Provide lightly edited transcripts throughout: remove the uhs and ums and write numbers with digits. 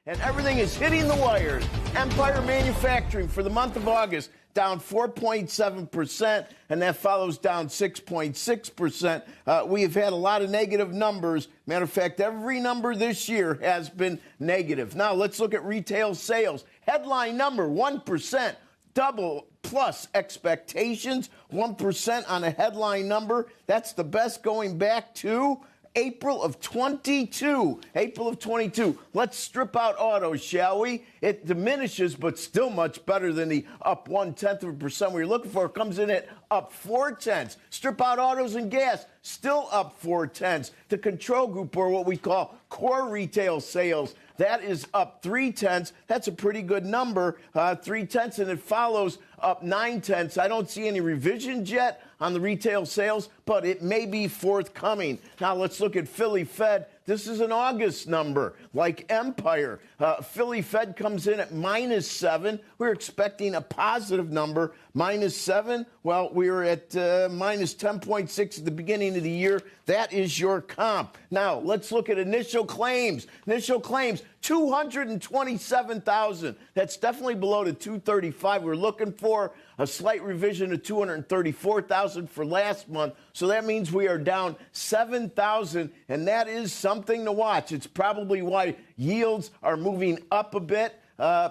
And everything is hitting the wires. Empire Manufacturing for the month of August down 4.7%, and that follows down 6.6%. We have had a lot of negative numbers. Matter of fact, every number this year has been negative. Now, let's look at retail sales. Headline number, 1%, double plus expectations, 1% on a headline number. That's the best going back to April of 22. April of 22. Let's strip out autos, shall we? It diminishes, but still much better than the up 0.1% we were looking for. It comes in at up 0.4. Strip out autos and gas, still up 0.4. The control group, or what we call core retail sales, that is up 0.3. That's a pretty good number, 0.3, and it follows up 0.9. I don't see any revisions yet on the retail sales, but it may be forthcoming. Now let's look at Philly Fed. This is an August number, like Empire. Philly Fed comes in at -7. We're expecting a positive number, -7. Well, we were at -10.6 at the beginning of the year. That is your comp. Now, let's look at initial claims. Initial claims, 227,000. That's definitely below the 235 we're looking for. A slight revision to 234,000 for last month. So that means we are down 7,000, and that is something to watch. It's probably why yields are moving up a bit.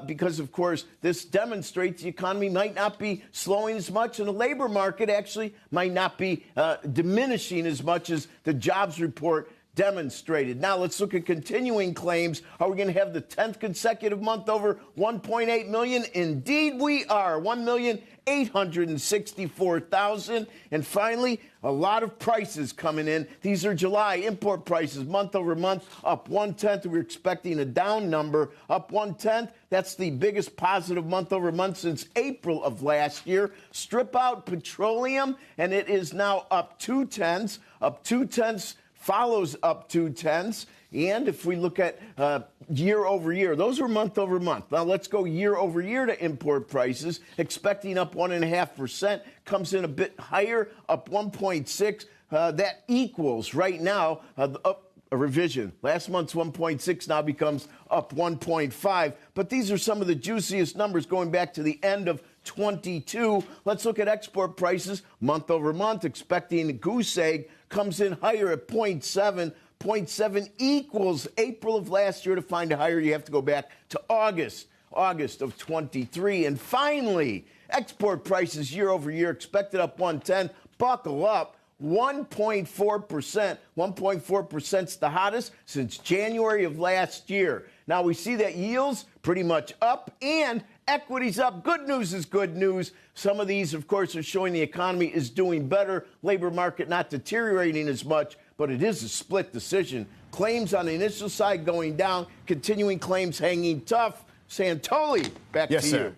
Because, of course, this demonstrates the economy might not be slowing as much, and the labor market actually might not be diminishing as much as the jobs report demonstrated. Now, let's look at continuing claims. Are we going to have the 10th consecutive month over 1.8 million? Indeed, we are. 1,864,000. And finally, a lot of prices coming in. These are July import prices, month over month, up 0.1. We're expecting a down number, up 0.1. That's the biggest positive month over month since April of last year. Strip out petroleum, and it is now up 0.2. Up 0.2 follows up 0.2. And if we look at year over year, those are month over month. Now let's go year over year to import prices, expecting up 1.5%, comes in a bit higher, up 1.6. That equals right now a revision. Last month's 1.6 now becomes up 1.5. But these are some of the juiciest numbers going back to the end of 22. Let's look at export prices month over month, expecting goose egg comes in higher at 0.7. 0.7 equals April of last year. To find a higher, you have to go back to August of 23. And finally, export prices year over year expected up 1.10. Buckle up, 1.4%. 1.4% is the hottest since January of last year. Now we see that yields pretty much up and equities up. Good news is good news. Some of these, of course, are showing the economy is doing better. Labor market not deteriorating as much, but it is a split decision. Claims on the initial side going down, continuing claims hanging tough. Santelli, back to you.